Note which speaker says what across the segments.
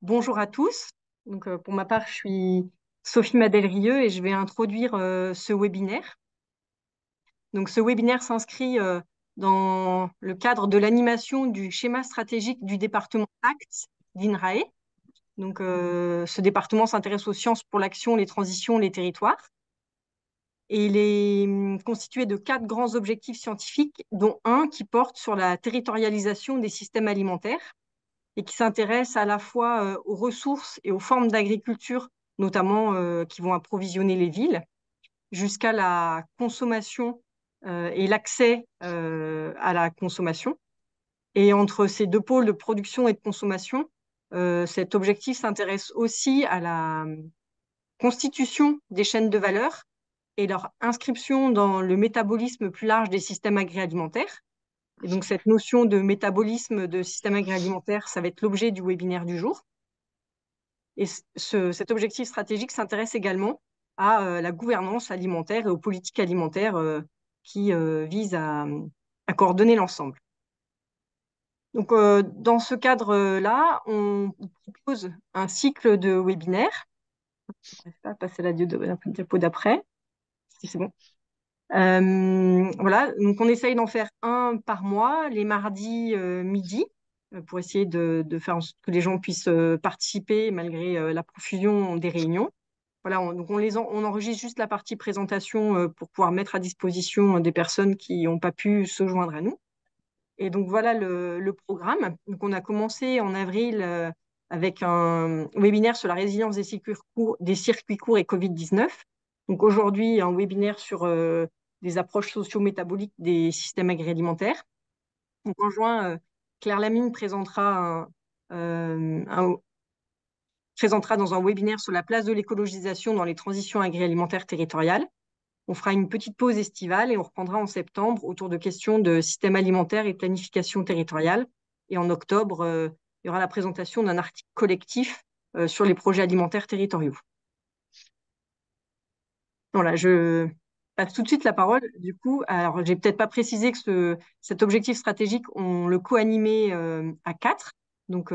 Speaker 1: Bonjour à tous. Pour ma part, je suis Sophie Madel-Rieux et je vais introduire ce webinaire. Ce webinaire s'inscrit dans le cadre de l'animation du schéma stratégique du département ACT d'INRAE. Ce département s'intéresse aux sciences pour l'action, les transitions, les territoires. Et il est constitué de 4 grands objectifs scientifiques, dont un qui porte sur la territorialisation des systèmes alimentaires et qui s'intéresse à la fois aux ressources et aux formes d'agriculture, notamment qui vont approvisionner les villes, jusqu'à la consommation et l'accès à la consommation. Et entre ces deux pôles de production et de consommation, cet objectif s'intéresse aussi à la constitution des chaînes de valeur et leur inscription dans le métabolisme plus large des systèmes agroalimentaires. Et donc, cette notion de métabolisme de système agroalimentaire, ça va être l'objet du webinaire du jour. Et cet objectif stratégique s'intéresse également à la gouvernance alimentaire et aux politiques alimentaires qui visent à coordonner l'ensemble. Dans ce cadre-là, on propose un cycle de webinaires. Je ne vais pas passer la diapo d'après, si c'est bon. Voilà, donc on essaye d'en faire un par mois, les mardis midi, pour essayer de faire en sorte que les gens puissent participer malgré la profusion des réunions. Voilà, on enregistre juste la partie présentation pour pouvoir mettre à disposition des personnes qui n'ont pas pu se joindre à nous. Et donc voilà le programme. Donc on a commencé en avril avec un webinaire sur la résilience des circuits courts et Covid-19. Donc aujourd'hui, un webinaire sur des approches socio-métaboliques des systèmes agroalimentaires. Donc en juin, Claire Lamine présentera dans un webinaire sur la place de l'écologisation dans les transitions agroalimentaires territoriales. On fera une petite pause estivale et on reprendra en septembre autour de questions de système alimentaire et planification territoriale. Et en octobre, il y aura la présentation d'un article collectif sur les projets alimentaires territoriaux. Voilà, je passe tout de suite la parole. Du coup, alors j'ai peut-être pas précisé que cet objectif stratégique, on le co-animé à 4. Donc,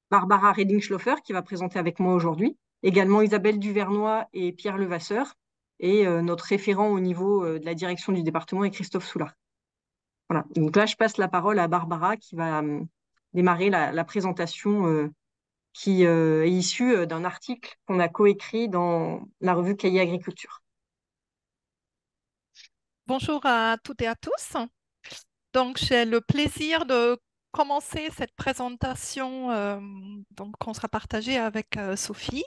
Speaker 1: Barbara Reding-Schloffer qui va présenter avec moi aujourd'hui, également Isabelle Duvernois et Pierre Levasseur, et notre référent au niveau de la direction du département est Christophe Soulard. Voilà. Donc là, je passe la parole à Barbara qui va démarrer la présentation qui est issue d'un article qu'on a coécrit dans la revue Cahiers Agriculture.
Speaker 2: Bonjour à toutes et à tous. Donc, j'ai le plaisir de commencer cette présentation qu'on sera partagée avec Sophie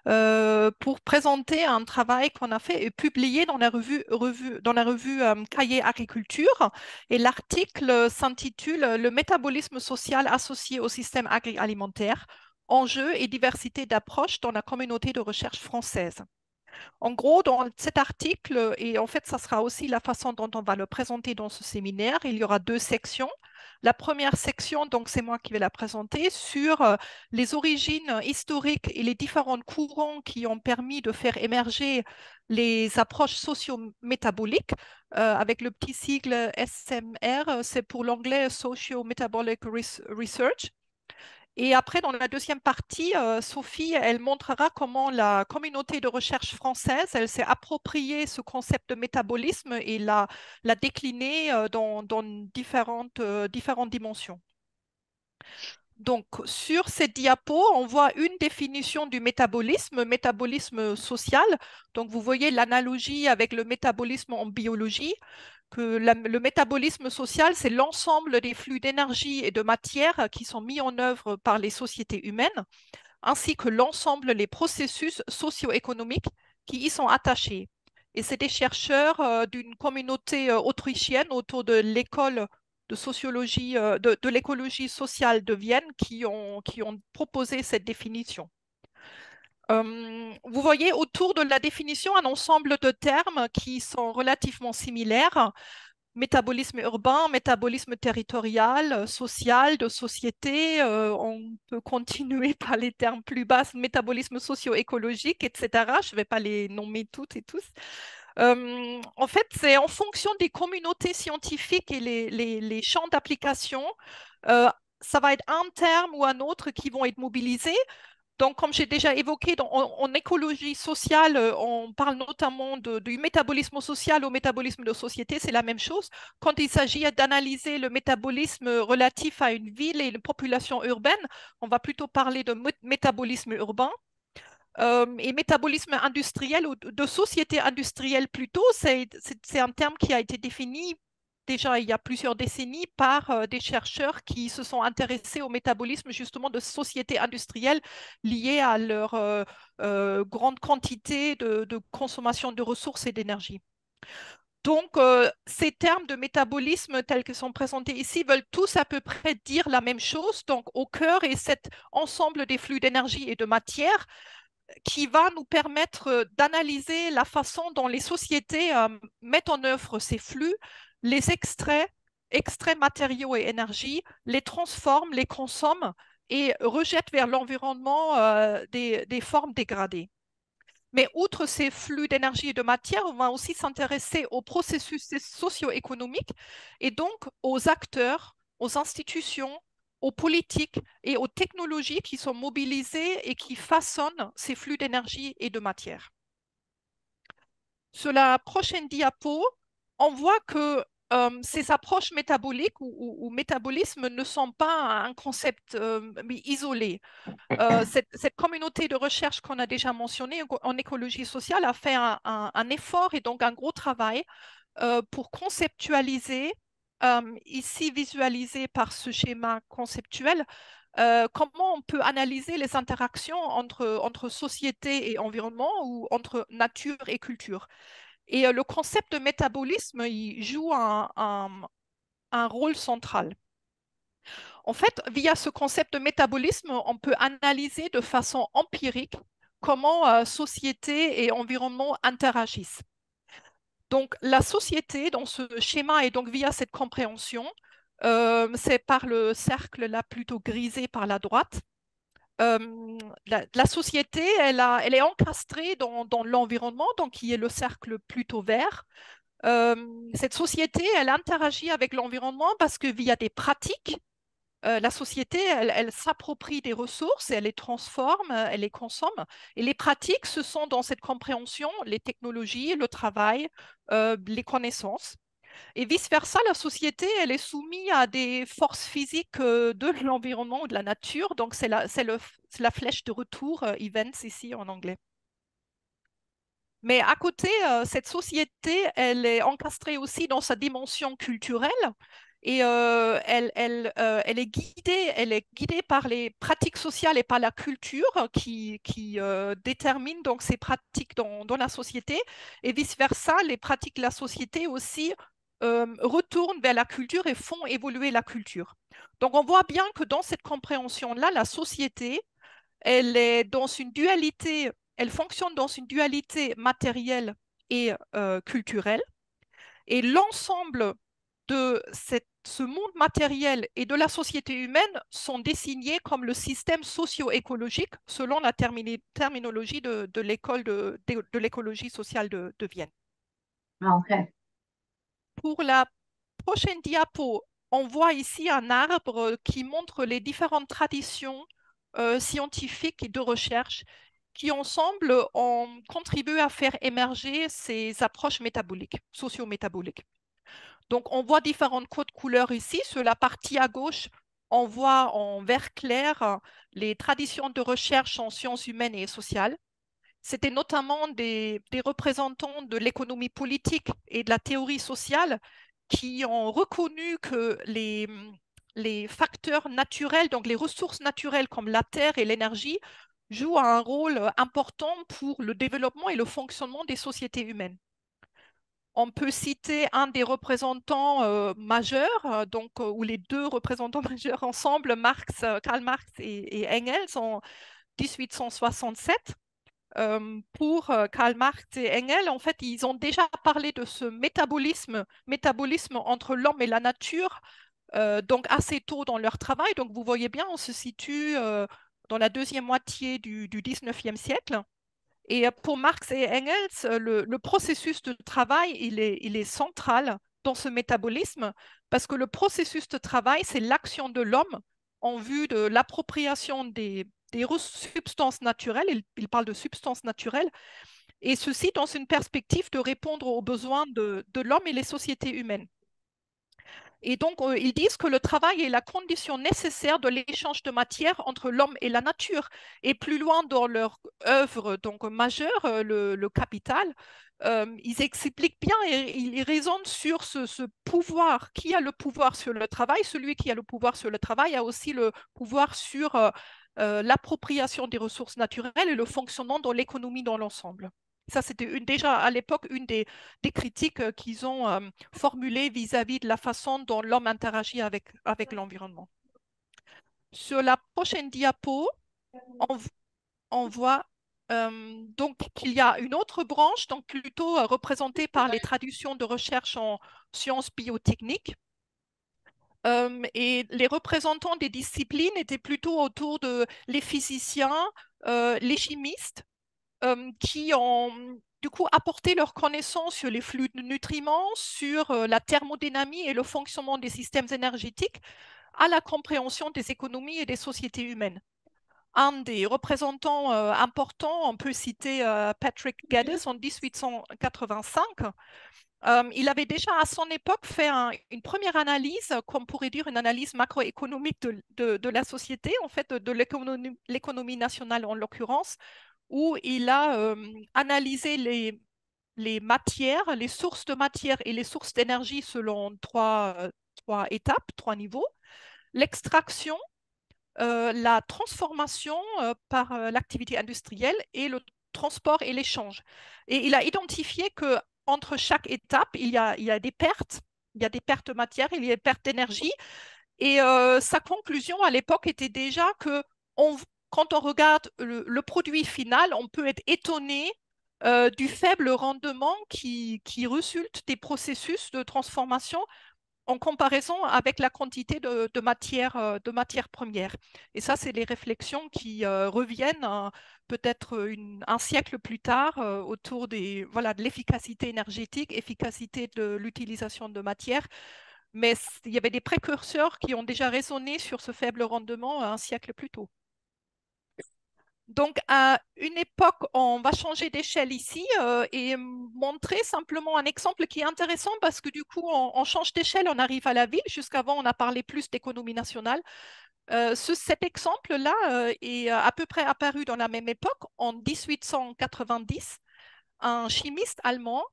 Speaker 2: pour présenter un travail qu'on a fait et publié dans dans la revue Cahiers Agriculture. Et l'article s'intitule Le métabolisme social associé au système agroalimentaire, enjeux et diversité d'approche dans la communauté de recherche française. En gros, dans cet article, et en fait, ça sera aussi la façon dont on va le présenter dans ce séminaire, il y aura 2 sections. La première section, donc c'est moi qui vais la présenter, sur les origines historiques et les différents courants qui ont permis de faire émerger les approches socio-métaboliques, avec le petit sigle SMR, c'est pour l'anglais Socio-Metabolic Research. Et après, dans la deuxième partie, Sophie, elle montrera comment la communauté de recherche française, elle s'est approprié ce concept de métabolisme et l'a décliné dans différentes dimensions. Donc, sur cette diapo, on voit une définition du métabolisme social. Donc, vous voyez l'analogie avec le métabolisme en biologie, que le métabolisme social, c'est l'ensemble des flux d'énergie et de matière qui sont mis en œuvre par les sociétés humaines, ainsi que l'ensemble des processus socio-économiques qui y sont attachés. Et c'est des chercheurs d'une communauté autrichienne autour de l'école de sociologie, de l'écologie sociale de Vienne qui ont proposé cette définition. Vous voyez autour de la définition un ensemble de termes qui sont relativement similaires. Métabolisme urbain, métabolisme territorial, social, de société. On peut continuer par les termes plus bas, métabolisme socio-écologique, etc. Je ne vais pas les nommer toutes et tous. En fait, c'est en fonction des communautés scientifiques et les champs d'application. ça va être un terme ou un autre qui vont être mobilisés. Donc, comme j'ai déjà évoqué, en écologie sociale, on parle notamment du métabolisme social au métabolisme de société, c'est la même chose. Quand il s'agit d'analyser le métabolisme relatif à une ville et une population urbaine, on va plutôt parler de métabolisme urbain. Et métabolisme industriel ou de société industrielle plutôt, c'est un terme qui a été défini déjà il y a plusieurs décennies par des chercheurs qui se sont intéressés au métabolisme justement de sociétés industrielles liées à leur grande quantité de consommation de ressources et d'énergie. Donc, ces termes de métabolisme tels qu'ils sont présentés ici veulent tous à peu près dire la même chose. Donc, au cœur est cet ensemble des flux d'énergie et de matière qui va nous permettre d'analyser la façon dont les sociétés mettent en œuvre ces flux, les extraient matériaux et énergie, les transforment, les consomment et rejettent vers l'environnement des formes dégradées. Mais outre ces flux d'énergie et de matière, on va aussi s'intéresser aux processus socio-économiques et donc aux acteurs, aux institutions, aux politiques et aux technologies qui sont mobilisées et qui façonnent ces flux d'énergie et de matière. Sur la prochaine diapo, on voit que ces approches métaboliques ou métabolisme ne sont pas un concept isolé. Cette communauté de recherche qu'on a déjà mentionnée en écologie sociale a fait un effort et donc un gros travail pour conceptualiser, ici visualisé par ce schéma conceptuel, comment on peut analyser les interactions entre société et environnement ou entre nature et culture. Et le concept de métabolisme, il joue un rôle central. En fait, via ce concept de métabolisme, on peut analyser de façon empirique comment société et environnement interagissent. Donc, la société, dans ce schéma et donc via cette compréhension, c'est par le cercle là plutôt grisé par la droite. La société, elle est encastrée dans l'environnement, donc qui est le cercle plutôt vert. Euh, cette société, elle interagit avec l'environnement parce que via des pratiques, la société, elle s'approprie des ressources, elle les transforme, elle les consomme. Et les pratiques, ce sont dans cette compréhension les technologies, le travail, les connaissances. Et vice-versa, la société, elle est soumise à des forces physiques de l'environnement ou de la nature. Donc, c'est la flèche de retour, events ici en anglais. Mais à côté, cette société, elle est encastrée aussi dans sa dimension culturelle et elle est guidée par les pratiques sociales et par la culture qui déterminent donc ces pratiques dans la société et vice-versa, les pratiques de la société aussi retournent vers la culture et font évoluer la culture. Donc on voit bien que dans cette compréhension-là, la société, elle est dans une dualité, elle fonctionne dans une dualité matérielle et culturelle. Et l'ensemble de ce monde matériel et de la société humaine sont désignés comme le système socio-écologique selon la terminologie de l'école de l'écologie sociale de Vienne.
Speaker 3: Ah, ok.
Speaker 2: Pour la prochaine diapo, on voit ici un arbre qui montre les différentes traditions scientifiques et de recherche qui ensemble ont contribué à faire émerger ces approches métaboliques, socio-métaboliques. Donc on voit différentes codes couleurs ici. Sur la partie à gauche, on voit en vert clair les traditions de recherche en sciences humaines et sociales. C'était notamment des représentants de l'économie politique et de la théorie sociale qui ont reconnu que les facteurs naturels, donc les ressources naturelles comme la terre et l'énergie, jouent un rôle important pour le développement et le fonctionnement des sociétés humaines. On peut citer un des représentants majeurs, ou les deux représentants majeurs ensemble, Karl Marx et Engels en 1867. Pour Karl Marx et Engels, en fait, ils ont déjà parlé de ce métabolisme entre l'homme et la nature, donc assez tôt dans leur travail. Donc, vous voyez bien, on se situe dans la deuxième moitié du 19e siècle. Et pour Marx et Engels, le processus de travail, il est central dans ce métabolisme parce que le processus de travail, c'est l'action de l'homme en vue de l'appropriation des substances naturelles. Il parle de substances naturelles, et ceci dans une perspective de répondre aux besoins de l'homme et les sociétés humaines. Et donc, ils disent que le travail est la condition nécessaire de l'échange de matière entre l'homme et la nature. Et plus loin dans leur œuvre donc, majeure, le Capital, ils expliquent bien et ils raisonnent sur ce pouvoir. Qui a le pouvoir sur le travail? Celui qui a le pouvoir sur le travail a aussi le pouvoir sur l'appropriation des ressources naturelles et le fonctionnement de l'économie dans l'ensemble. Ça, c'était déjà à l'époque une des critiques qu'ils ont formulées vis-à-vis de la façon dont l'homme interagit avec l'environnement. Sur la prochaine diapo, on, on voit donc qu'il y a une autre branche, donc plutôt représentée par les traductions de recherche en sciences biotechniques. Et les représentants des disciplines étaient plutôt autour de les physiciens, les chimistes, qui ont du coup apporté leurs connaissances sur les flux de nutriments, sur la thermodynamie et le fonctionnement des systèmes énergétiques à la compréhension des économies et des sociétés humaines. Un des représentants importants, on peut citer Patrick Geddes en 1885. Il avait déjà à son époque fait une première analyse, comme on pourrait dire une analyse macroéconomique de la société, en fait de l'économie nationale en l'occurrence, où il a analysé les matières, les sources de matière et les sources d'énergie selon trois étapes, trois niveaux. L'extraction, la transformation par l'activité industrielle et le transport et l'échange. Et il a identifié que entre chaque étape, il y a des pertes. Il y a des pertes de matière, il y a des pertes d'énergie. Et sa conclusion à l'époque était déjà que quand on regarde le produit final, on peut être étonné du faible rendement qui résulte des processus de transformation en comparaison avec la quantité de matière première. Et ça, c'est les réflexions qui reviennent peut-être un siècle plus tard autour voilà, de l'efficacité énergétique, efficacité de l'utilisation de matière. Mais il y avait des précurseurs qui ont déjà raisonné sur ce faible rendement un siècle plus tôt. Donc, à une époque, on va changer d'échelle ici et montrer simplement un exemple qui est intéressant parce que du coup, on change d'échelle, on arrive à la ville. Jusqu'avant, on a parlé plus d'économie nationale. Cet exemple-là est à peu près apparu dans la même époque, en 1890. Un chimiste allemand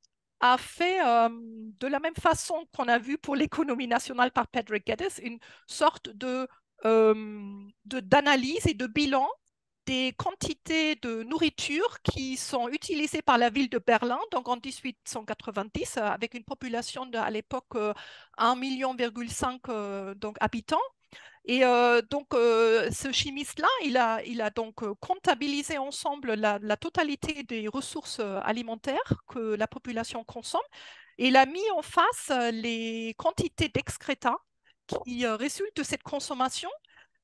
Speaker 2: a fait, de la même façon qu'on a vu pour l'économie nationale par Patrick Geddes, une sorte d'analyse et de bilan des quantités de nourriture qui sont utilisées par la ville de Berlin, donc en 1890, avec une population à l'époque 1,5 million donc, habitants. Et donc, ce chimiste-là, il a donc comptabilisé ensemble la totalité des ressources alimentaires que la population consomme et il a mis en face les quantités d'excréta qui résultent de cette consommation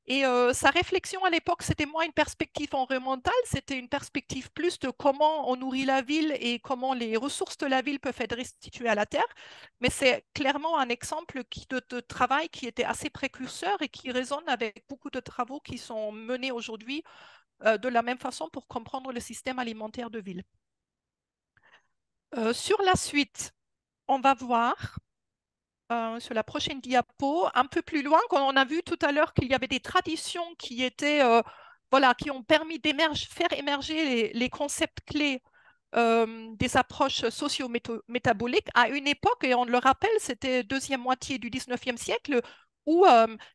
Speaker 2: et sa réflexion à l'époque, c'était moins une perspective environnementale, c'était une perspective plus de comment on nourrit la ville et comment les ressources de la ville peuvent être restituées à la terre. Mais c'est clairement un exemple de travail qui était assez précurseur et qui résonne avec beaucoup de travaux qui sont menés aujourd'hui de la même façon pour comprendre le système alimentaire de ville. Sur la suite, on va voir sur la prochaine diapo, un peu plus loin, quand on a vu tout à l'heure qu'il y avait des traditions qui étaient, voilà, qui ont permis faire émerger les concepts clés des approches socio-métaboliques à une époque, et on le rappelle, c'était deuxième moitié du 19e siècle, où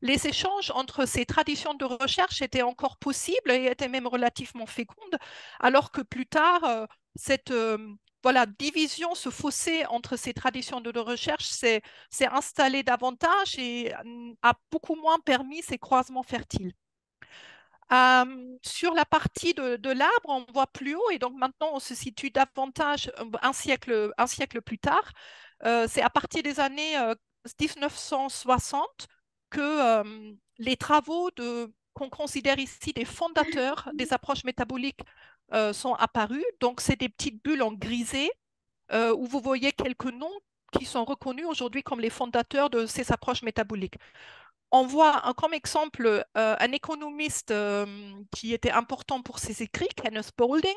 Speaker 2: les échanges entre ces traditions de recherche étaient encore possibles et étaient même relativement fécondes, alors que plus tard, cette voilà, division, ce fossé entre ces traditions de recherche s'est installé davantage et a beaucoup moins permis ces croisements fertiles. Sur la partie de l'arbre, on voit plus haut et donc maintenant on se situe davantage un siècle plus tard. C'est à partir des années 1960 que les travaux qu'on considère ici des fondateurs des approches métaboliques sont apparus. Donc c'est des petites bulles en grisé où vous voyez quelques noms qui sont reconnus aujourd'hui comme les fondateurs de ces approches métaboliques. on voit comme exemple un économiste qui était important pour ses écrits, Kenneth Boulding.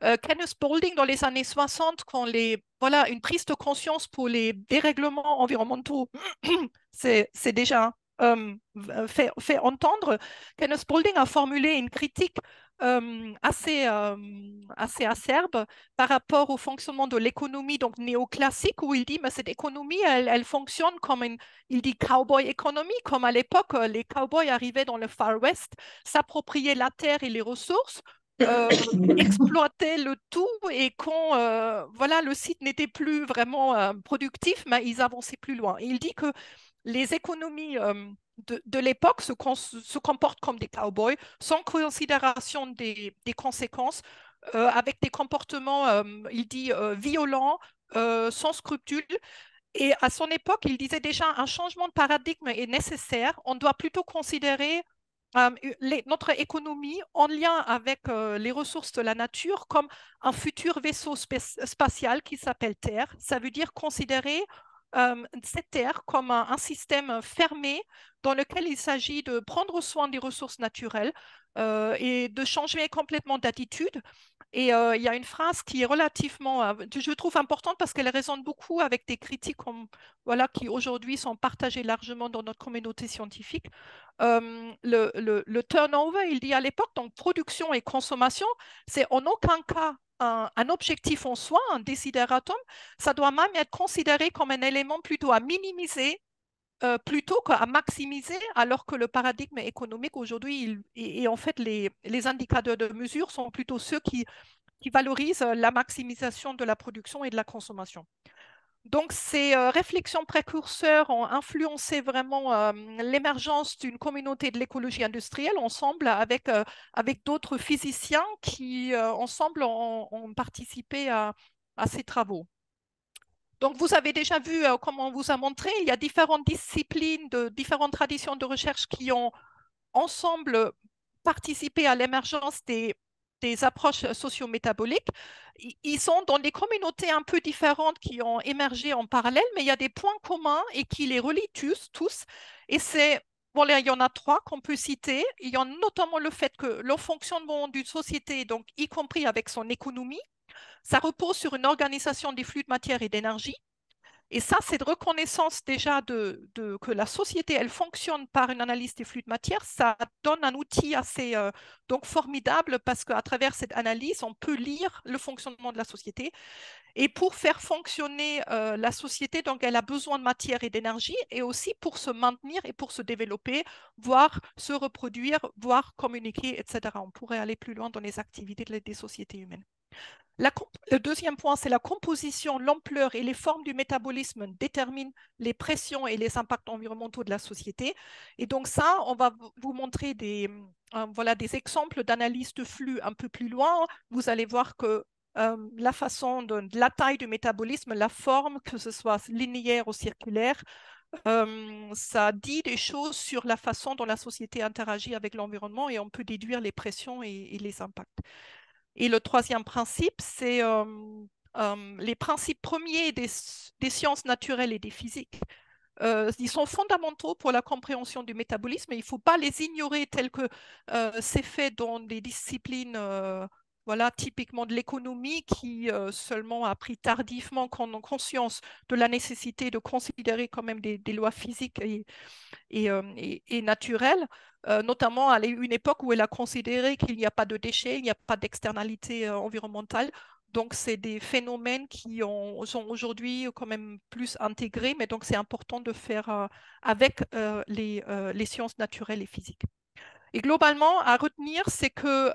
Speaker 2: Kenneth Boulding, dans les années 60, quand voilà, une prise de conscience pour les dérèglements environnementaux, c'est déjà fait entendre. Kenneth Boulding a formulé une critique assez acerbe par rapport au fonctionnement de l'économie donc néoclassique, où il dit, mais cette économie, elle fonctionne comme il dit cowboy economy, comme à l'époque, les cowboys arrivaient dans le Far West, s'appropriaient la terre et les ressources, euh, exploitaient le tout, et quand voilà, le site n'était plus vraiment productif, mais ils avançaient plus loin. Et il dit que les économies de l'époque se comportent comme des cowboys, sans considération des conséquences, avec des comportements, il dit, violents, sans scrupules. Et à son époque, il disait déjà un changement de paradigme est nécessaire. On doit plutôt considérer notre économie en lien avec les ressources de la nature comme un futur vaisseau spatial qui s'appelle Terre. Ça veut dire considérer cette Terre comme un système fermé dans lequel il s'agit de prendre soin des ressources naturelles et de changer complètement d'attitude. Et il y a une phrase qui est relativement, je trouve importante parce qu'elle résonne beaucoup avec des critiques voilà, qui aujourd'hui sont partagées largement dans notre communauté scientifique. Le turnover, il dit à l'époque, donc production et consommation, c'est en aucun cas un objectif en soi, un desideratum. Ça doit même être considéré comme un élément plutôt à minimiser plutôt qu'à maximiser, alors que le paradigme économique aujourd'hui, et en fait les indicateurs de mesure sont plutôt ceux qui valorisent la maximisation de la production et de la consommation. Donc, ces réflexions précurseurs ont influencé vraiment l'émergence d'une communauté de l'écologie industrielle ensemble avec d'autres physiciens qui, ensemble, ont participé à ces travaux. Donc, vous avez déjà vu, comme on vous a montré, il y a différentes disciplines, différentes traditions de recherche qui ont ensemble participer à l'émergence des approches socio-métaboliques. Ils sont dans des communautés un peu différentes qui ont émergé en parallèle, mais il y a des points communs et qui les relient tous. Et c'est, bon, là, il y en a trois qu'on peut citer. Il y a notamment le fait que le fonctionnement d'une société, donc y compris avec son économie, ça repose sur une organisation des flux de matière et d'énergie. Et ça, c'est de reconnaissance déjà que la société, elle fonctionne par une analyse des flux de matière. Ça donne un outil assez donc formidable parce qu'à travers cette analyse, on peut lire le fonctionnement de la société. Et pour faire fonctionner la société, donc elle a besoin de matière et d'énergie, et aussi pour se maintenir et pour se développer, voire se reproduire, voire communiquer, etc. On pourrait aller plus loin dans les activités des sociétés humaines. Le deuxième point, c'est la composition, l'ampleur et les formes du métabolisme déterminent les pressions et les impacts environnementaux de la société. Et donc ça, on va vous montrer voilà, des exemples d'analyse de flux un peu plus loin. Vous allez voir que la façon de la taille du métabolisme, la forme, que ce soit linéaire ou circulaire, ça dit des choses sur la façon dont la société interagit avec l'environnement, et on peut déduire les pressions et les impacts. Et le troisième principe, c'est les principes premiers des sciences naturelles et des physiques. Ils sont fondamentaux pour la compréhension du métabolisme, et il ne faut pas les ignorer tels que c'est fait dans des disciplines voilà, typiquement de l'économie, qui seulement a pris tardivement conscience de la nécessité de considérer quand même des lois physiques et naturelle, notamment à une époque où elle a considéré qu'il n'y a pas de déchets, il n'y a pas d'externalité environnementale. Donc, c'est des phénomènes qui sont aujourd'hui quand même plus intégrés, mais donc c'est important de faire avec les sciences naturelles et physiques. Et globalement, à retenir, c'est que,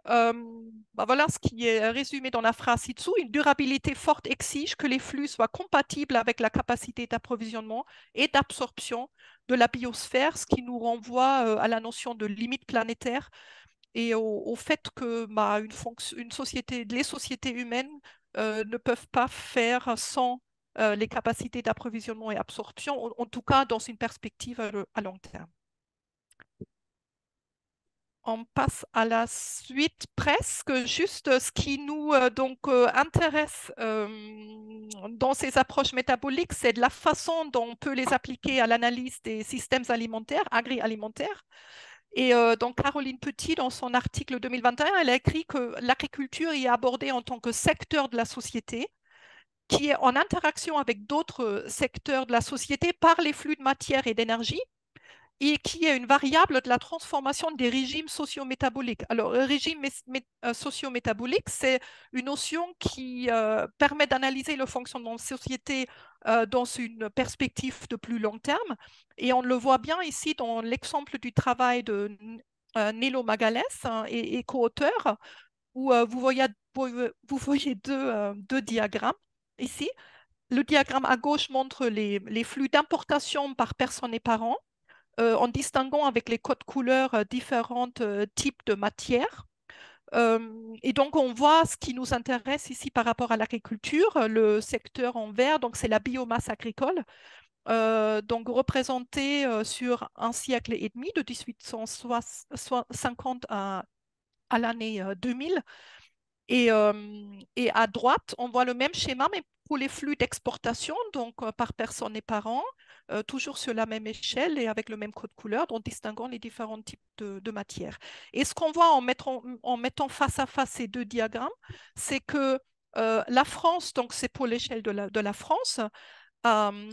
Speaker 2: voilà ce qui est résumé dans la phrase ci-dessous, une durabilité forte exige que les flux soient compatibles avec la capacité d'approvisionnement et d'absorption de la biosphère, ce qui nous renvoie à la notion de limite planétaire et au fait que une société, les sociétés humaines ne peuvent pas faire sans les capacités d'approvisionnement et absorption, en tout cas dans une perspective à long terme. On passe à la suite presque. Juste ce qui nous intéresse dans ces approches métaboliques, c'est de la façon dont on peut les appliquer à l'analyse des systèmes alimentaires, agri-alimentaires. Et donc Caroline Petit, dans son article 2021, elle a écrit que l'agriculture y est abordée en tant que secteur de la société qui est en interaction avec d'autres secteurs de la société par les flux de matière et d'énergie et qui est une variable de la transformation des régimes socio-métaboliques. Alors, le régime socio-métabolique, c'est une notion qui permet d'analyser le fonctionnement de la société dans une perspective de plus long terme. Et on le voit bien ici dans l'exemple du travail de Nello Magalhães hein, et co-auteur, où vous voyez deux diagrammes ici. Le diagramme à gauche montre les flux d'importation par personne et par an en distinguant avec les codes couleurs différents types de matières. Et donc, on voit ce qui nous intéresse ici par rapport à l'agriculture, le secteur en vert, donc c'est la biomasse agricole, donc représentée sur un siècle et demi, de 1850 à l'année 2000. Et à droite, on voit le même schéma, mais pour les flux d'exportation, donc par personne et par an, toujours sur la même échelle et avec le même code couleur, en distinguant les différents types de matières. Et ce qu'on voit en mettant face à face ces deux diagrammes, c'est que la France, donc c'est pour l'échelle de la France,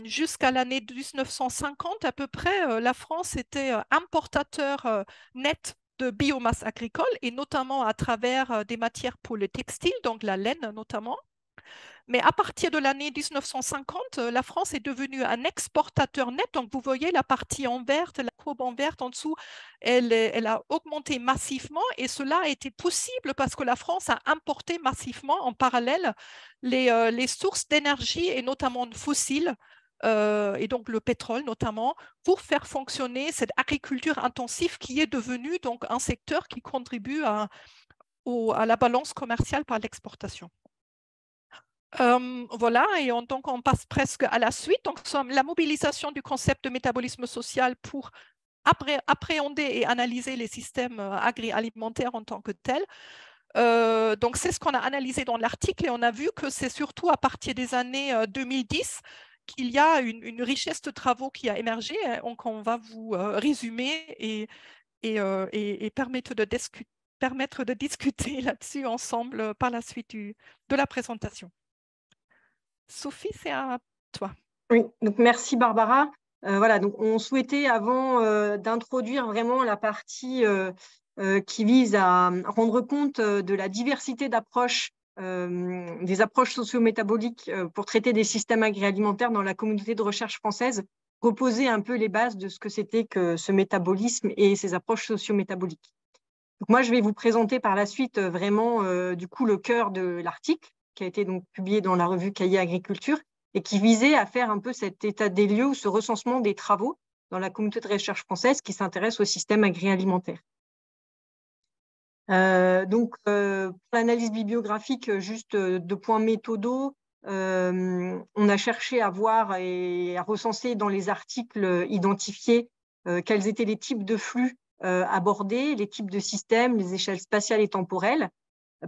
Speaker 2: jusqu'à l'année 1950 à peu près, la France était importateur net de biomasse agricole et notamment à travers des matières pour le textile, donc la laine notamment. Mais à partir de l'année 1950, la France est devenue un exportateur net. Donc, vous voyez la partie en verte, la courbe en verte en dessous, elle a augmenté massivement et cela a été possible parce que la France a importé massivement en parallèle les sources d'énergie et notamment fossiles. Et donc le pétrole notamment, pour faire fonctionner cette agriculture intensive qui est devenue donc un secteur qui contribue à la balance commerciale par l'exportation. Voilà, et donc on passe presque à la suite. Donc, la mobilisation du concept de métabolisme social pour appréhender et analyser les systèmes agri-alimentaires en tant que tels. Donc, c'est ce qu'on a analysé dans l'article et on a vu que c'est surtout à partir des années 2010 qu'il y a une richesse de travaux qui a émergé. Donc, on va vous résumer et permettre de discuter là-dessus ensemble par la suite de la présentation. Sophie, c'est à toi.
Speaker 1: Oui, donc merci Barbara. Voilà, donc on souhaitait avant d'introduire vraiment la partie qui vise à rendre compte de la diversité d'approches, des approches socio-métaboliques pour traiter des systèmes agroalimentaires dans la communauté de recherche française, reposer un peu les bases de ce que c'était que ce métabolisme et ces approches socio-métaboliques. Donc moi, je vais vous présenter par la suite vraiment du coup le cœur de l'article qui a été donc publié dans la revue Cahiers Agriculture et qui visait à faire un peu cet état des lieux ou ce recensement des travaux dans la communauté de recherche française qui s'intéresse au système agroalimentaire. Pour l'analyse bibliographique, juste deux points méthodaux. On a cherché à voir et à recenser dans les articles identifiés quels étaient les types de flux abordés, les types de systèmes, les échelles spatiales et temporelles,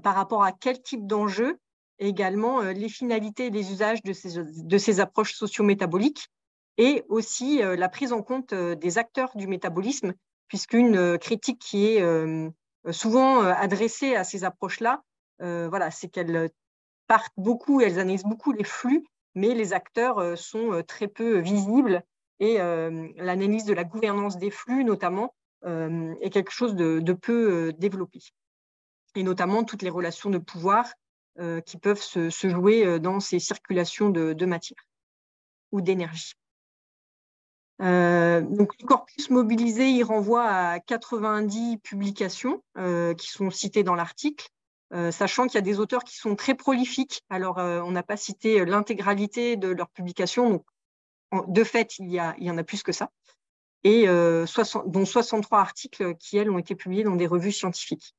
Speaker 1: par rapport à quel type d'enjeux, et également les finalités et les usages de ces approches socio-métaboliques, et aussi la prise en compte des acteurs du métabolisme, puisqu'une critique qui est souvent adressées à ces approches-là, voilà, c'est qu'elles partent beaucoup, elles analysent beaucoup les flux, mais les acteurs sont très peu visibles et l'analyse de la gouvernance des flux, notamment, est quelque chose de peu développé. Et notamment toutes les relations de pouvoir qui peuvent se jouer dans ces circulations de matière ou d'énergie. Donc, le corpus mobilisé, il renvoie à 90 publications qui sont citées dans l'article, sachant qu'il y a des auteurs qui sont très prolifiques. Alors, on n'a pas cité l'intégralité de leurs publications, donc de fait, il y en a plus que ça, et dont 63 articles qui, elles, ont été publiés dans des revues scientifiques.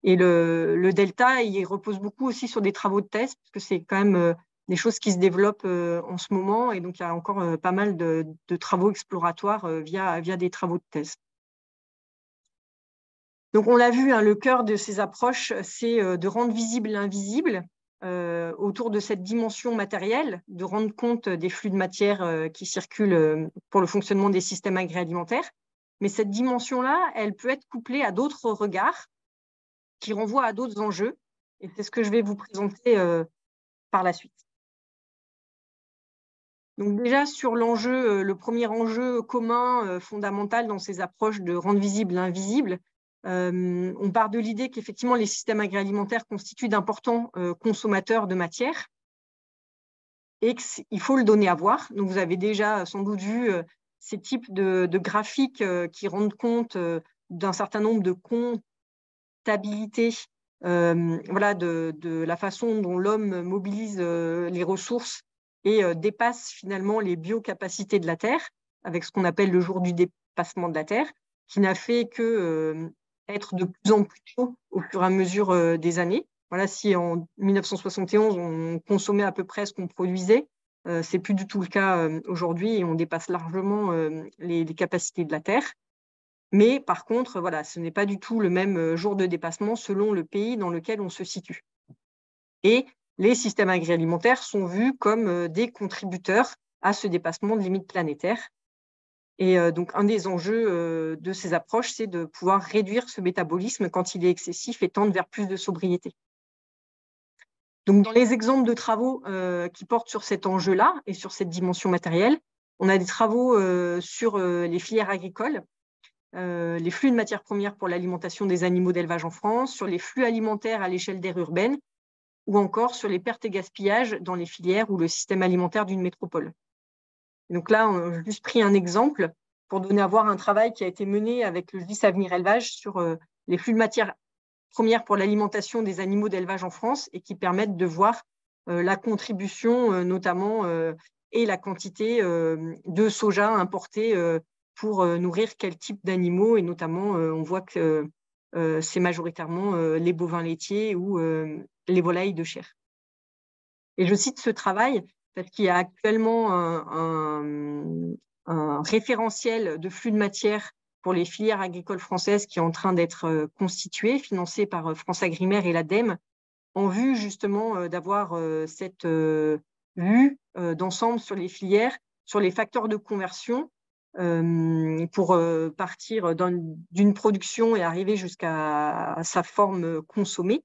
Speaker 1: Et le delta, il repose beaucoup aussi sur des travaux de thèse, parce que c'est quand même des choses qui se développent en ce moment, et donc il y a encore pas mal de travaux exploratoires via des travaux de thèse. Donc, on l'a vu, hein, le cœur de ces approches, c'est de rendre visible l'invisible autour de cette dimension matérielle, de rendre compte des flux de matière qui circulent pour le fonctionnement des systèmes agroalimentaires. Mais cette dimension-là, elle peut être couplée à d'autres regards qui renvoient à d'autres enjeux. Et c'est ce que je vais vous présenter par la suite. Donc déjà, sur l'enjeu, le premier enjeu commun fondamental dans ces approches de rendre visible l'invisible, on part de l'idée qu'effectivement, les systèmes agroalimentaires constituent d'importants consommateurs de matière et qu'il faut le donner à voir. Donc, vous avez déjà sans doute vu ces types de graphiques qui rendent compte d'un certain nombre de comptabilités voilà, de la façon dont l'homme mobilise les ressources et dépasse finalement les biocapacités de la Terre, avec ce qu'on appelle le jour du dépassement de la Terre, qui n'a fait que être de plus en plus tôt au fur et à mesure des années. Voilà, si en 1971, on consommait à peu près ce qu'on produisait, c'est plus du tout le cas aujourd'hui et on dépasse largement les capacités de la Terre. Mais par contre, voilà, ce n'est pas du tout le même jour de dépassement selon le pays dans lequel on se situe. Et les systèmes agroalimentaires sont vus comme des contributeurs à ce dépassement de limites planétaires. Et donc, un des enjeux de ces approches, c'est de pouvoir réduire ce métabolisme quand il est excessif et tendre vers plus de sobriété. Donc, dans les exemples de travaux qui portent sur cet enjeu-là et sur cette dimension matérielle, on a des travaux sur les filières agricoles, les flux de matières premières pour l'alimentation des animaux d'élevage en France, sur les flux alimentaires à l'échelle d'aires urbaines, ou encore sur les pertes et gaspillages dans les filières ou le système alimentaire d'une métropole. Donc là, j'ai juste pris un exemple pour donner à voir un travail qui a été mené avec le GIS Avenir Élevage sur les flux de matières premières pour l'alimentation des animaux d'élevage en France et qui permettent de voir la contribution notamment et la quantité de soja importé pour nourrir quel type d'animaux. Et notamment, on voit que c'est majoritairement les bovins laitiers ou les volailles de chair. Et je cite ce travail parce qu'il y a actuellement un référentiel de flux de matière pour les filières agricoles françaises qui est en train d'être constitué, financé par France Agrimaire et l'ADEME, en vue justement d'avoir cette vue d'ensemble sur les filières, sur les facteurs de conversion pour partir d'une production et arriver jusqu'à sa forme consommée.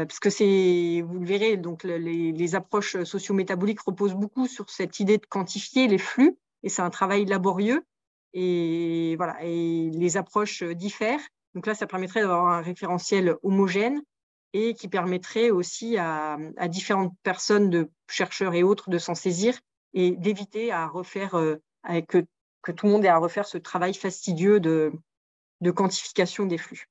Speaker 1: Puisque vous le verrez, donc les approches socio-métaboliques reposent beaucoup sur cette idée de quantifier les flux, et c'est un travail laborieux, et voilà, et les approches diffèrent. Donc là, ça permettrait d'avoir un référentiel homogène et qui permettrait aussi à différentes personnes, de chercheurs et autres, de s'en saisir et d'éviter à refaire, que tout le monde ait à refaire ce travail fastidieux de quantification des flux.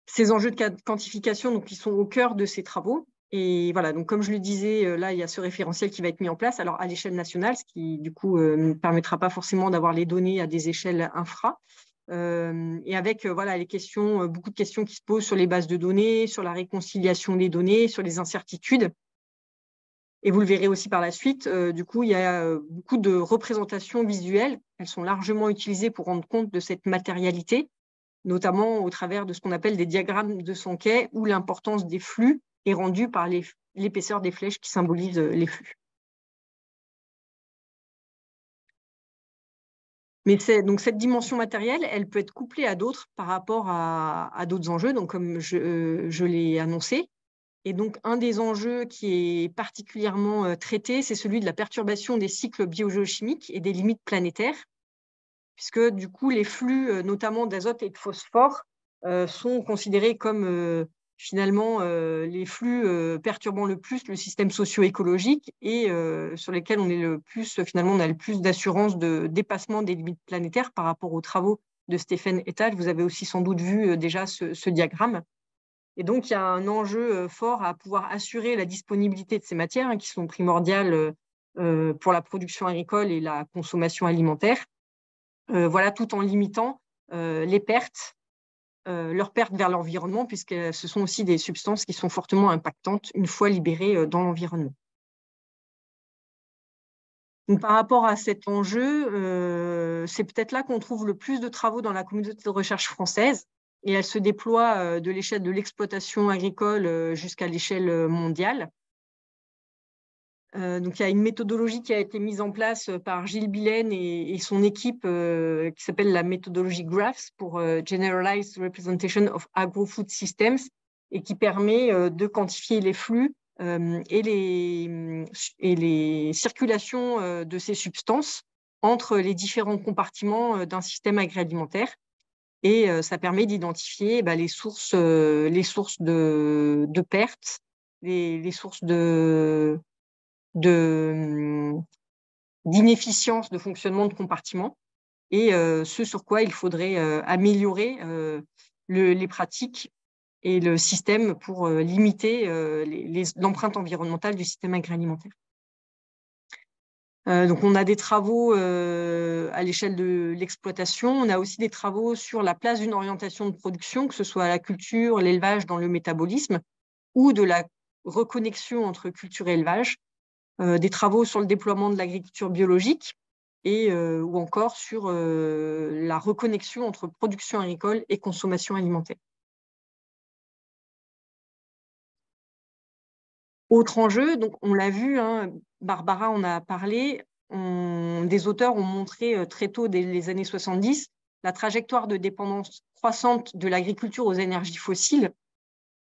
Speaker 1: Ces enjeux de quantification, donc, ils sont au cœur de ces travaux. Et voilà, donc comme je le disais, là, il y a ce référentiel qui va être mis en place, alors à l'échelle nationale, ce qui, du coup, ne permettra pas forcément d'avoir les données à des échelles infra. Et avec voilà, beaucoup de questions qui se posent sur les bases de données, sur la réconciliation des données, sur les incertitudes. Et vous le verrez aussi par la suite, du coup, il y a beaucoup de représentations visuelles. Elles sont largement utilisées pour rendre compte de cette matérialité, notamment au travers de ce qu'on appelle des diagrammes de Sankey, où l'importance des flux est rendue par l'épaisseur des flèches qui symbolisent les flux. Mais donc cette dimension matérielle, elle peut être couplée à d'autres par rapport à d'autres enjeux, donc comme je l'ai annoncé. Et donc, un des enjeux qui est particulièrement traité, c'est celui de la perturbation des cycles biogéochimiques et des limites planétaires, puisque du coup, les flux, notamment d'azote et de phosphore, sont considérés comme finalement les flux perturbant le plus le système socio-écologique et sur lesquels on a le plus d'assurance de dépassement des limites planétaires par rapport aux travaux de Stéphane et al. Vous avez aussi sans doute vu déjà ce diagramme. Et donc, il y a un enjeu fort à pouvoir assurer la disponibilité de ces matières qui sont primordiales pour la production agricole et la consommation alimentaire. Voilà, tout en limitant les pertes, leurs pertes vers l'environnement, puisque ce sont aussi des substances qui sont fortement impactantes une fois libérées dans l'environnement. Donc, par rapport à cet enjeu, c'est peut-être là qu'on trouve le plus de travaux dans la communauté de recherche française, et elle se déploie de l'échelle de l'exploitation agricole jusqu'à l'échelle mondiale. Donc, il y a une méthodologie qui a été mise en place par Gilles Billen et son équipe qui s'appelle la méthodologie GRAPS pour Generalized Representation of Agro-Food Systems, et qui permet de quantifier les flux et les circulations de ces substances entre les différents compartiments d'un système agroalimentaire. Et ça permet d'identifier les sources de pertes, les sources d'inefficience de fonctionnement de compartiments, et ce sur quoi il faudrait améliorer les pratiques et le système pour limiter l'empreinte environnementale du système agroalimentaire. Donc, on a des travaux à l'échelle de l'exploitation. On a aussi des travaux sur la place d'une orientation de production, que ce soit la culture, l'élevage dans le métabolisme, ou de la reconnexion entre culture et élevage. Des travaux sur le déploiement de l'agriculture biologique, ou encore sur la reconnexion entre production agricole et consommation alimentaire. Autre enjeu, donc on l'a vu, hein, Barbara en a parlé, des auteurs ont montré très tôt, dès les années 70, la trajectoire de dépendance croissante de l'agriculture aux énergies fossiles.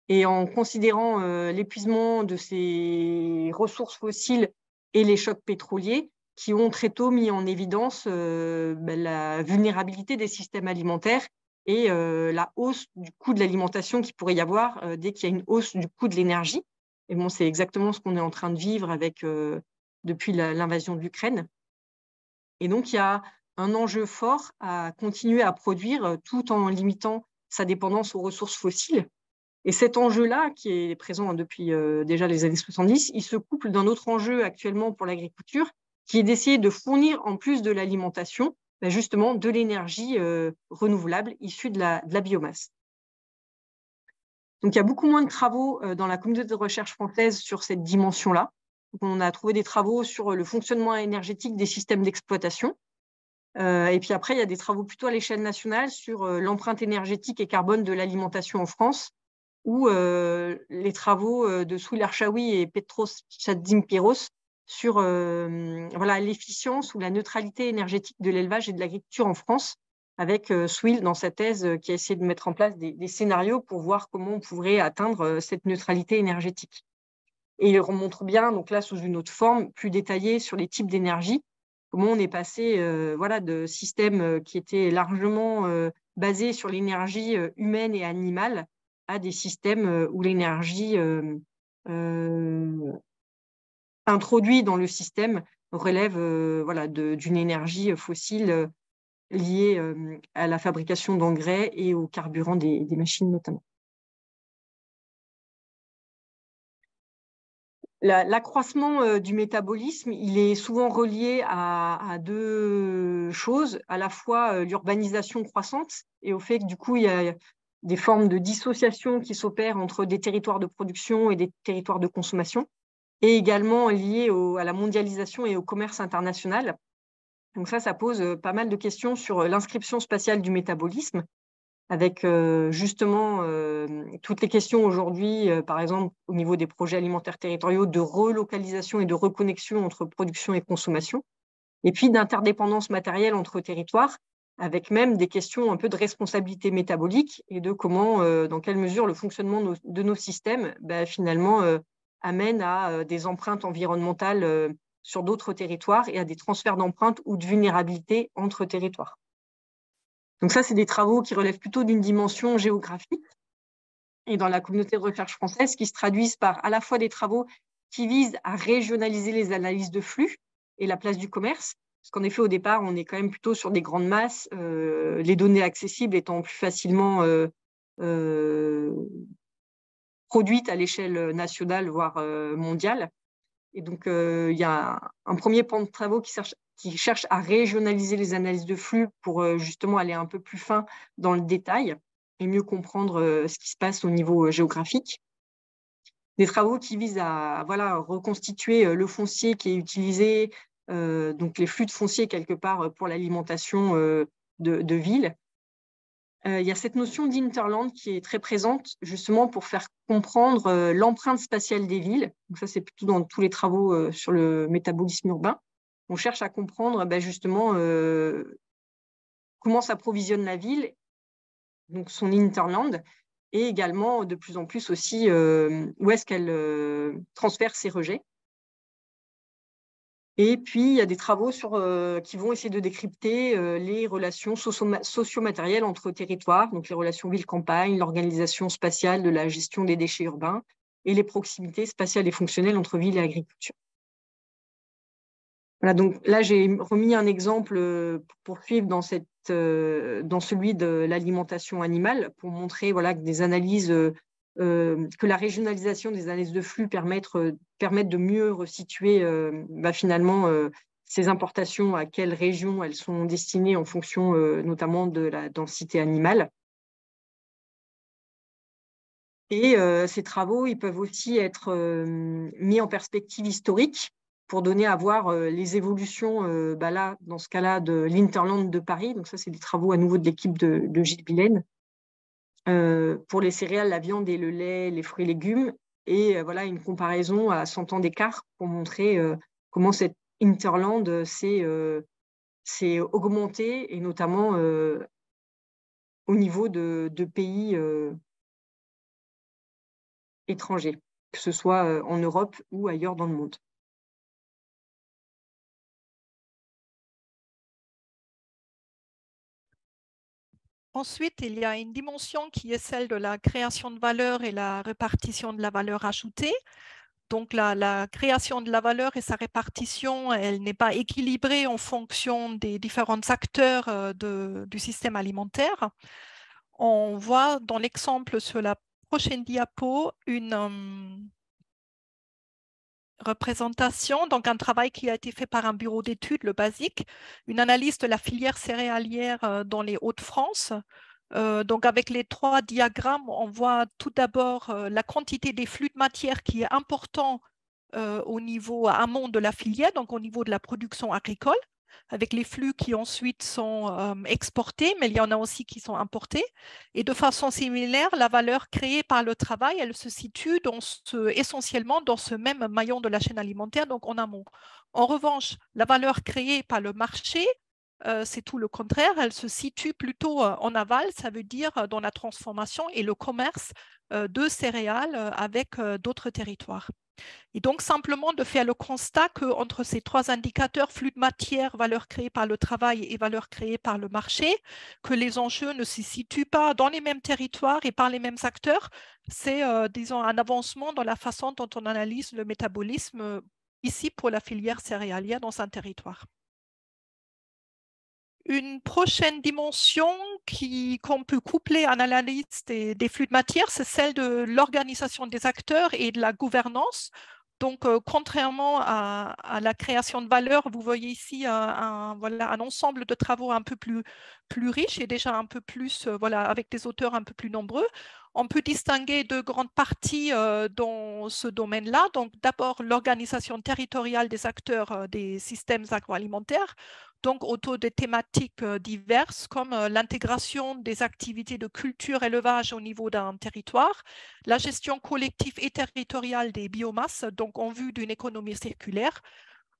Speaker 1: Et en considérant l'épuisement de ces ressources fossiles et les chocs pétroliers, qui ont très tôt mis en évidence la vulnérabilité des systèmes alimentaires et la hausse du coût de l'alimentation qu'il pourrait y avoir dès qu'il y a une hausse du coût de l'énergie. Et bon, c'est exactement ce qu'on est en train de vivre depuis l'invasion de l'Ukraine. Et donc, il y a un enjeu fort à continuer à produire tout en limitant sa dépendance aux ressources fossiles. Et cet enjeu-là, qui est présent depuis déjà les années 70, il se couple d'un autre enjeu actuellement pour l'agriculture, qui est d'essayer de fournir, en plus de l'alimentation, justement de l'énergie renouvelable issue de la biomasse. Donc, il y a beaucoup moins de travaux dans la communauté de recherche française sur cette dimension-là. On a trouvé des travaux sur le fonctionnement énergétique des systèmes d'exploitation. Et puis après, il y a des travaux plutôt à l'échelle nationale sur l'empreinte énergétique et carbone de l'alimentation en France, ou les travaux de Souil Archaoui et Petros Tsatsimpiros sur l'efficience ou la neutralité énergétique de l'élevage et de l'agriculture en France, avec Souil dans sa thèse qui a essayé de mettre en place des scénarios pour voir comment on pourrait atteindre cette neutralité énergétique. Et il remontre bien, donc là, sous une autre forme, plus détaillée sur les types d'énergie, comment on est passé de systèmes qui étaient largement basés sur l'énergie humaine et animale à des systèmes où l'énergie introduite dans le système relève d'une énergie fossile liée à la fabrication d'engrais et au carburant des machines notamment. L'accroissement du métabolisme, il est souvent relié à deux choses, à la fois l'urbanisation croissante et au fait que du coup, il y a des formes de dissociation qui s'opèrent entre des territoires de production et des territoires de consommation, et également lié à la mondialisation et au commerce international. Donc ça pose pas mal de questions sur l'inscription spatiale du métabolisme, avec justement toutes les questions aujourd'hui, par exemple au niveau des projets alimentaires territoriaux, de relocalisation et de reconnexion entre production et consommation, et puis d'interdépendance matérielle entre territoires, avec même des questions un peu de responsabilité métabolique et de comment, dans quelle mesure le fonctionnement de nos systèmes finalement amène à des empreintes environnementales sur d'autres territoires et à des transferts d'empreintes ou de vulnérabilité entre territoires. Donc ça, c'est des travaux qui relèvent plutôt d'une dimension géographique et dans la communauté de recherche française qui se traduisent par à la fois des travaux qui visent à régionaliser les analyses de flux et la place du commerce, parce qu'en effet, au départ, on est quand même plutôt sur des grandes masses, les données accessibles étant plus facilement produites à l'échelle nationale, voire mondiale. Et donc, il y a un premier pan de travaux qui cherche à régionaliser les analyses de flux pour justement aller un peu plus fin dans le détail et mieux comprendre ce qui se passe au niveau géographique. Des travaux qui visent à reconstituer le foncier qui est utilisé donc les flux de foncier quelque part pour l'alimentation de villes. Il y a cette notion d'interland qui est très présente justement pour faire comprendre l'empreinte spatiale des villes. Donc ça, c'est plutôt dans tous les travaux sur le métabolisme urbain. On cherche à comprendre justement comment s'approvisionne la ville, donc son hinterland, et également de plus en plus aussi où est-ce qu'elle transfère ses rejets. Et puis, il y a des travaux qui vont essayer de décrypter les relations socio-matérielles entre territoires, donc les relations ville-campagne, l'organisation spatiale de la gestion des déchets urbains et les proximités spatiales et fonctionnelles entre ville et agriculture. Voilà, donc là, j'ai remis un exemple pour poursuivre dans celui de l'alimentation animale, pour montrer que des analyses, que la régionalisation des analyses de flux permettent de mieux resituer finalement ces importations, à quelles régions elles sont destinées en fonction notamment de la densité animale. Et ces travaux, ils peuvent aussi être mis en perspective historique pour donner à voir les évolutions, là, dans ce cas-là, de l'Hinterland de Paris. Donc ça, c'est des travaux à nouveau de l'équipe de Gilles Billen. Pour les céréales, la viande et le lait, les fruits et légumes. Et voilà, une comparaison à 100 ans d'écart pour montrer comment cette Hinterland s'est augmentée, et notamment au niveau de pays étrangers, que ce soit en Europe ou ailleurs dans le monde.
Speaker 2: Ensuite, il y a une dimension qui est celle de la création de valeur et la répartition de la valeur ajoutée. Donc, la création de la valeur et sa répartition, elle n'est pas équilibrée en fonction des différents acteurs du système alimentaire. On voit dans l'exemple sur la prochaine diapo une représentation, donc un travail qui a été fait par un bureau d'études, le BASIC, une analyse de la filière céréalière dans les Hauts-de-France. Donc avec les 3 diagrammes, on voit tout d'abord la quantité des flux de matière qui est important au niveau amont de la filière, donc au niveau de la production agricole, avec les flux qui ensuite sont exportés, mais il y en a aussi qui sont importés. Et de façon similaire, la valeur créée par le travail, elle se situe essentiellement dans ce même maillon de la chaîne alimentaire, donc en amont. En revanche, la valeur créée par le marché, c'est tout le contraire, elle se situe plutôt en aval, ça veut dire dans la transformation et le commerce de céréales avec d'autres territoires. Et donc, simplement de faire le constat qu'entre ces 3 indicateurs, flux de matière, valeur créée par le travail et valeur créée par le marché, que les enjeux ne se situent pas dans les mêmes territoires et par les mêmes acteurs, c'est, disons, un avancement dans la façon dont on analyse le métabolisme ici pour la filière céréalière dans un territoire. Une prochaine dimension qu'on peut coupler à l'analyse des flux de matière, c'est celle de l'organisation des acteurs et de la gouvernance. Donc, contrairement à la création de valeur, vous voyez ici un ensemble de travaux un peu plus riche et déjà un peu plus, avec des auteurs un peu plus nombreux. On peut distinguer 2 grandes parties dans ce domaine-là. Donc, d'abord, l'organisation territoriale des acteurs des systèmes agroalimentaires, donc autour de thématiques diverses comme l'intégration des activités de culture élevage au niveau d'un territoire, la gestion collective et territoriale des biomasses, donc en vue d'une économie circulaire,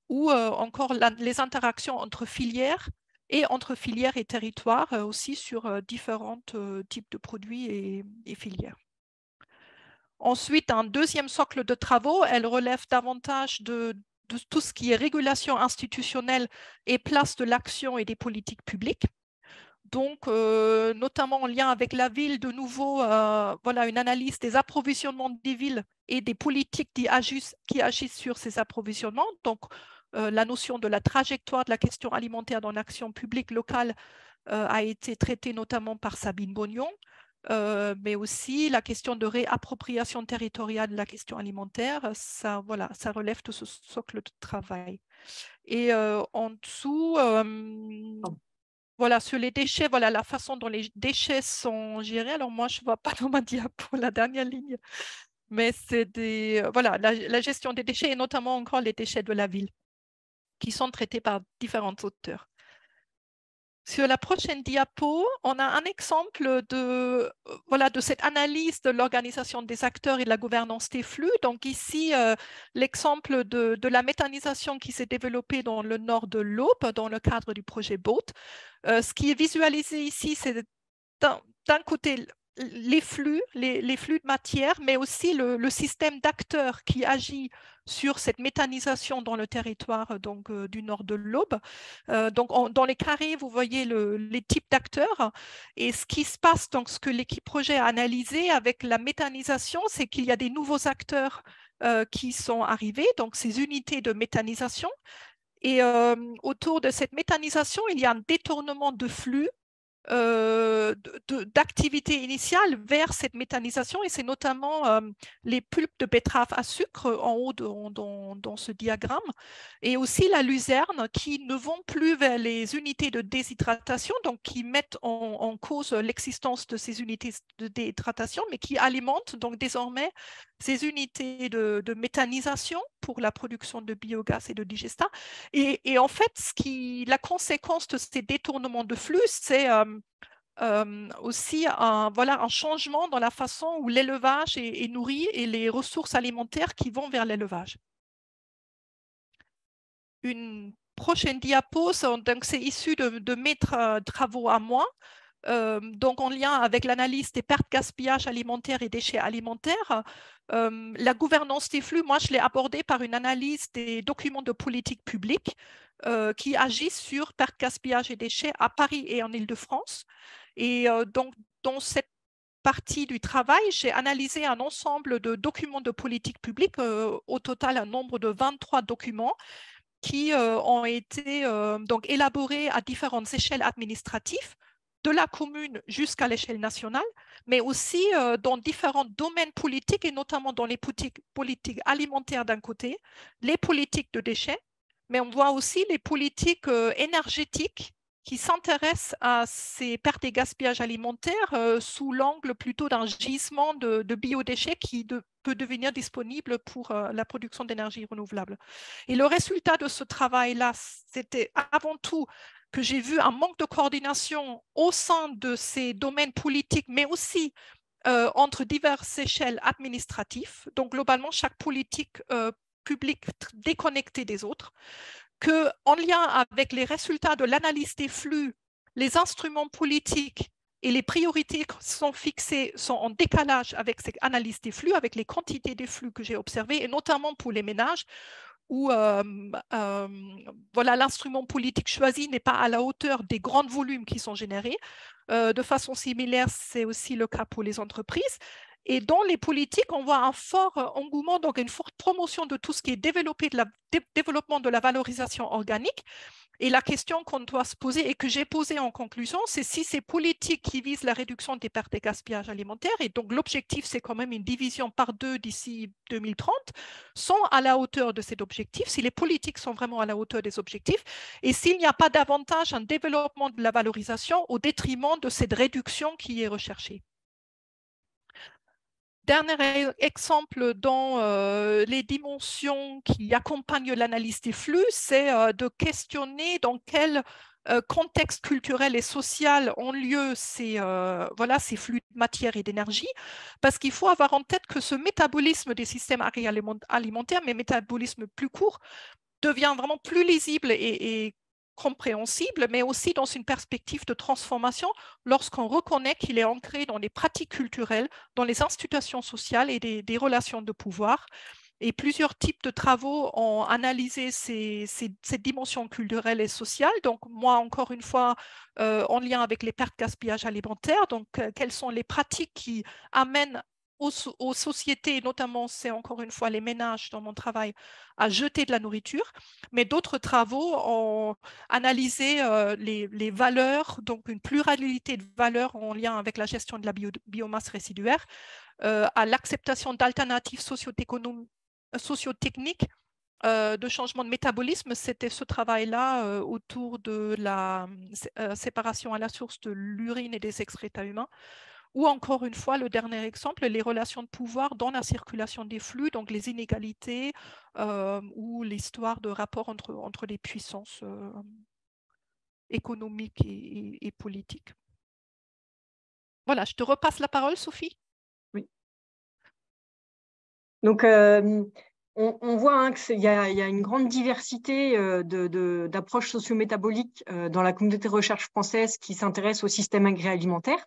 Speaker 2: ou encore les interactions entre filières et territoires aussi sur différents types de produits et filières. Ensuite, un deuxième socle de travaux, elle relève davantage de tout ce qui est régulation institutionnelle et place de l'action et des politiques publiques. Donc, notamment en lien avec la ville, de nouveau, une analyse des approvisionnements des villes et des politiques qui agissent sur ces approvisionnements. Donc, la notion de la trajectoire de la question alimentaire dans l'action publique locale a été traitée notamment par Sabine Bognon. Mais aussi la question de réappropriation territoriale de la question alimentaire, ça relève de ce socle de travail. Et en dessous, sur les déchets, la façon dont les déchets sont gérés. Alors moi, je ne vois pas dans ma diapo la dernière ligne, mais c'est la gestion des déchets et notamment encore les déchets de la ville. qui sont traités par différents auteurs. Sur la prochaine diapo, on a un exemple de cette analyse de l'organisation des acteurs et de la gouvernance des flux. Donc ici, l'exemple de la méthanisation qui s'est développée dans le nord de l'Aube dans le cadre du projet BOAT. Ce qui est visualisé ici, c'est d'un côté les flux de matière, mais aussi le système d'acteurs qui agit sur cette méthanisation dans le territoire du nord de l'Aube. Dans les carrés, vous voyez les types d'acteurs. Et ce qui se passe, donc ce que l'équipe projet a analysé avec la méthanisation, c'est qu'il y a des nouveaux acteurs qui sont arrivés, donc ces unités de méthanisation. Et autour de cette méthanisation, il y a un détournement de flux d'activité initiale vers cette méthanisation, et c'est notamment les pulpes de betterave à sucre en haut dans ce diagramme, et aussi la luzerne qui ne vont plus vers les unités de déshydratation, donc qui mettent en cause l'existence de ces unités de déshydratation, mais qui alimentent donc désormais ces unités de méthanisation pour la production de biogaz et de digestat. Et en fait, la conséquence de ces détournements de flux, c'est aussi un changement dans la façon où l'élevage est nourri et les ressources alimentaires qui vont vers l'élevage. Une prochaine diapo, donc c'est issu de mes travaux à moi. Donc en lien avec l'analyse des pertes, gaspillage alimentaire et déchets alimentaires. La gouvernance des flux, moi je l'ai abordée par une analyse des documents de politique publique qui agissent sur pertes, gaspillage et déchets à Paris et en Île-de-France. Et donc dans cette partie du travail, j'ai analysé un ensemble de documents de politique publique, au total un nombre de 23 documents qui ont été donc élaborés à différentes échelles administratives, de la commune jusqu'à l'échelle nationale, mais aussi dans différents domaines politiques et notamment dans les politiques alimentaires d'un côté, les politiques de déchets, mais on voit aussi les politiques énergétiques qui s'intéressent à ces pertes et gaspillages alimentaires sous l'angle plutôt d'un gisement de biodéchets qui peut devenir disponible pour la production d'énergie renouvelable. Et le résultat de ce travail-là, c'était avant tout que j'ai vu un manque de coordination au sein de ces domaines politiques, mais aussi entre diverses échelles administratives. Donc, globalement, chaque politique publique déconnectée des autres, qu'en lien avec les résultats de l'analyse des flux, les instruments politiques et les priorités qui sont fixées sont en décalage avec cette analyse des flux, avec les quantités des flux que j'ai observées, et notamment pour les ménages, où l'instrument politique choisi n'est pas à la hauteur des grands volumes qui sont générés. De façon similaire, c'est aussi le cas pour les entreprises. Et dans les politiques, on voit un fort engouement, donc une forte promotion de tout ce qui est développement de la valorisation organique. Et la question qu'on doit se poser et que j'ai posée en conclusion, c'est si ces politiques qui visent la réduction des pertes et gaspillages alimentaires, et donc l'objectif, c'est quand même une division par 2 d'ici 2030, sont à la hauteur de cet objectif, si les politiques sont vraiment à la hauteur des objectifs, et s'il n'y a pas davantage un développement de la valorisation au détriment de cette réduction qui est recherchée. Dernier exemple dans les dimensions qui accompagnent l'analyse des flux, c'est de questionner dans quel contexte culturel et social ont lieu ces flux de matière et d'énergie, parce qu'il faut avoir en tête que ce métabolisme des systèmes alimentaires, mais métabolisme plus court, devient vraiment plus lisible et compréhensible, mais aussi dans une perspective de transformation lorsqu'on reconnaît qu'il est ancré dans les pratiques culturelles, dans les institutions sociales et des relations de pouvoir. Et plusieurs types de travaux ont analysé ces dimensions culturelles et sociales. Donc, moi, encore une fois, en lien avec les pertes gaspillage alimentaire, donc quelles sont les pratiques qui amènent aux sociétés, notamment, c'est encore une fois les ménages dans mon travail, à jeter de la nourriture. Mais d'autres travaux ont analysé les valeurs, donc une pluralité de valeurs en lien avec la gestion de la biomasse résiduaire, à l'acceptation d'alternatives socio-techniques de changement de métabolisme. C'était ce travail-là autour de la séparation à la source de l'urine et des excréta humains, Ou encore une fois, le dernier exemple, les relations de pouvoir dans la circulation des flux, donc les inégalités ou l'histoire de rapport entre les puissances économiques et politiques. Voilà, je te repasse la parole, Sophie.
Speaker 1: Oui. Donc, on voit hein, qu'il y a une grande diversité d'approches socio-métaboliques dans la communauté de recherche française qui s'intéresse au système agroalimentaire.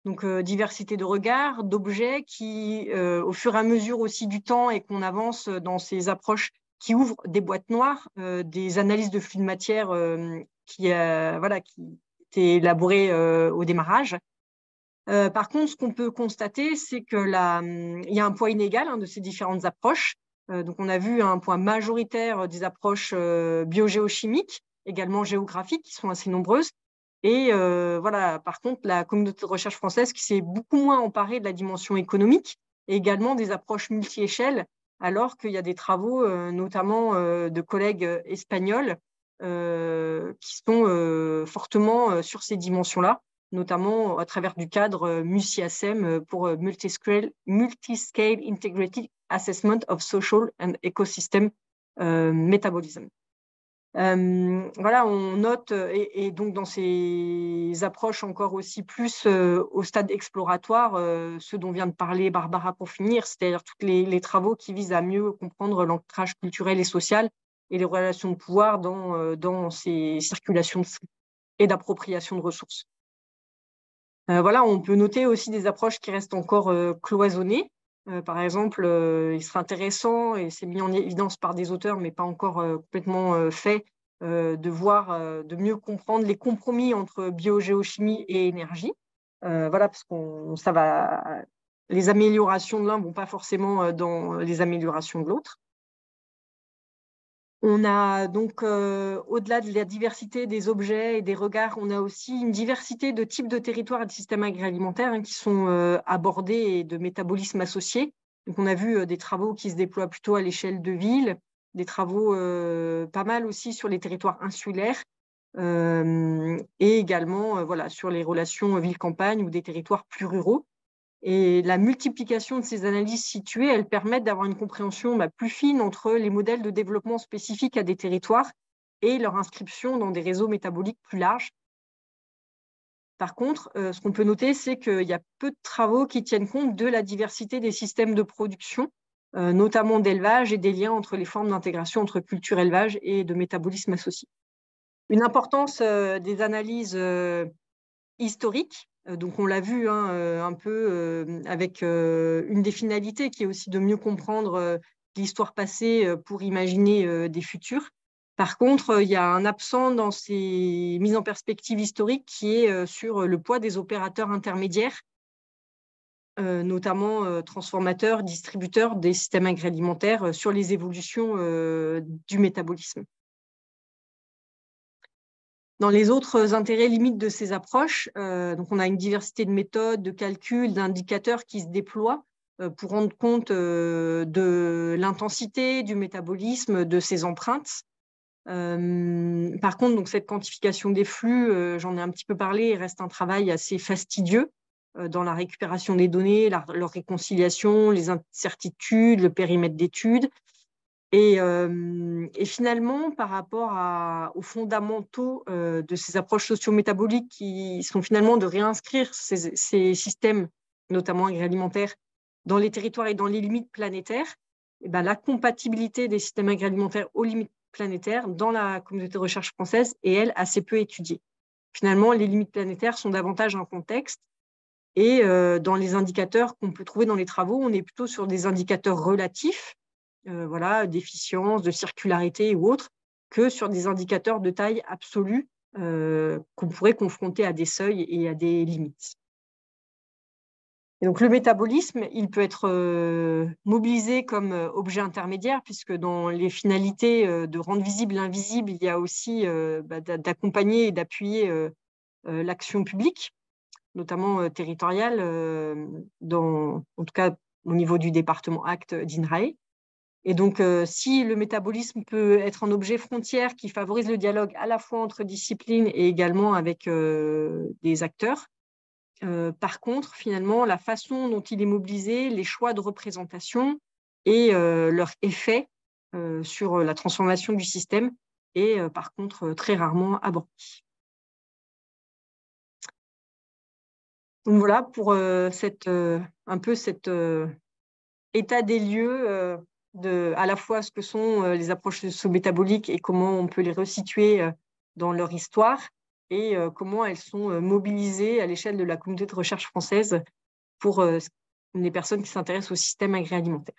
Speaker 1: Donc, diversité de regards, d'objets qui, au fur et à mesure aussi du temps et qu'on avance dans ces approches qui ouvrent des boîtes noires, des analyses de flux de matière qui étaient élaborées au démarrage. Par contre, ce qu'on peut constater, c'est qu'il y a un poids inégal hein, de ces différentes approches. Donc, on a vu un poids majoritaire des approches biogéochimiques, également géographiques, qui sont assez nombreuses. Et voilà, par contre, la communauté de recherche française qui s'est beaucoup moins emparée de la dimension économique et également des approches multi-échelles, alors qu'il y a des travaux, notamment de collègues espagnols, qui sont fortement sur ces dimensions-là, notamment à travers du cadre MUSIASEM pour Multiscale Integrated Assessment of Social and Ecosystem Metabolism. Voilà, on note, et donc dans ces approches encore aussi plus au stade exploratoire, ce dont vient de parler Barbara pour finir, c'est-à-dire tous les travaux qui visent à mieux comprendre l'ancrage culturel et social et les relations de pouvoir dans ces circulations de flux et d'appropriation de ressources. Voilà, on peut noter aussi des approches qui restent encore cloisonnées. Par exemple, il serait intéressant, et c'est mis en évidence par des auteurs, mais pas encore complètement fait, de mieux comprendre les compromis entre biogéochimie et énergie. Voilà, parce les améliorations de l'un ne vont pas forcément dans les améliorations de l'autre. On a donc, au-delà de la diversité des objets et des regards, on a aussi une diversité de types de territoires et de systèmes agroalimentaires hein, qui sont abordés et de métabolismes associés. Donc, on a vu des travaux qui se déploient plutôt à l'échelle de villes, des travaux pas mal aussi sur les territoires insulaires et également voilà, sur les relations ville-campagne ou des territoires plus ruraux. Et la multiplication de ces analyses situées, elles permettent d'avoir une compréhension plus fine entre les modèles de développement spécifiques à des territoires et leur inscription dans des réseaux métaboliques plus larges. Par contre, ce qu'on peut noter, c'est qu'il y a peu de travaux qui tiennent compte de la diversité des systèmes de production, notamment d'élevage et des liens entre les formes d'intégration entre culture, élevage et de métabolisme associé. Une importance des analyses historiques. Donc, on l'a vu hein, un peu avec une des finalités qui est aussi de mieux comprendre l'histoire passée pour imaginer des futurs. Par contre, il y a un absent dans ces mises en perspective historiques qui est sur le poids des opérateurs intermédiaires, notamment transformateurs, distributeurs des systèmes agroalimentaires sur les évolutions du métabolisme. Dans les autres intérêts limites de ces approches, donc on a une diversité de méthodes, de calculs, d'indicateurs qui se déploient pour rendre compte de l'intensité du métabolisme, de ses empreintes. Par contre, donc cette quantification des flux, j'en ai un petit peu parlé, il reste un travail assez fastidieux dans la récupération des données, leur réconciliation, les incertitudes, le périmètre d'étude. Et finalement, par rapport aux fondamentaux de ces approches socio-métaboliques qui sont finalement de réinscrire ces systèmes, notamment agroalimentaires, dans les territoires et dans les limites planétaires, et ben, la compatibilité des systèmes agroalimentaires aux limites planétaires dans la communauté de recherche française est, elle, assez peu étudiée. Finalement, les limites planétaires sont davantage un contexte et dans les indicateurs qu'on peut trouver dans les travaux, on est plutôt sur des indicateurs relatifs, voilà, d'efficience, de circularité ou autres, que sur des indicateurs de taille absolue qu'on pourrait confronter à des seuils et à des limites. Et donc, le métabolisme, il peut être mobilisé comme objet intermédiaire, puisque dans les finalités de rendre visible l'invisible, il y a aussi d'accompagner et d'appuyer l'action publique, notamment territoriale, en tout cas au niveau du département ACT d'INRAE. Et donc, si le métabolisme peut être un objet frontière qui favorise le dialogue à la fois entre disciplines et également avec des acteurs, Par contre, finalement, la façon dont il est mobilisé, les choix de représentation et leur effet sur la transformation du système est par contre très rarement abordé. Donc voilà pour un peu cet état des lieux à la fois ce que sont les approches socio-métaboliques et comment on peut les resituer dans leur histoire et comment elles sont mobilisées à l'échelle de la communauté de recherche française pour les personnes qui s'intéressent au système agroalimentaire.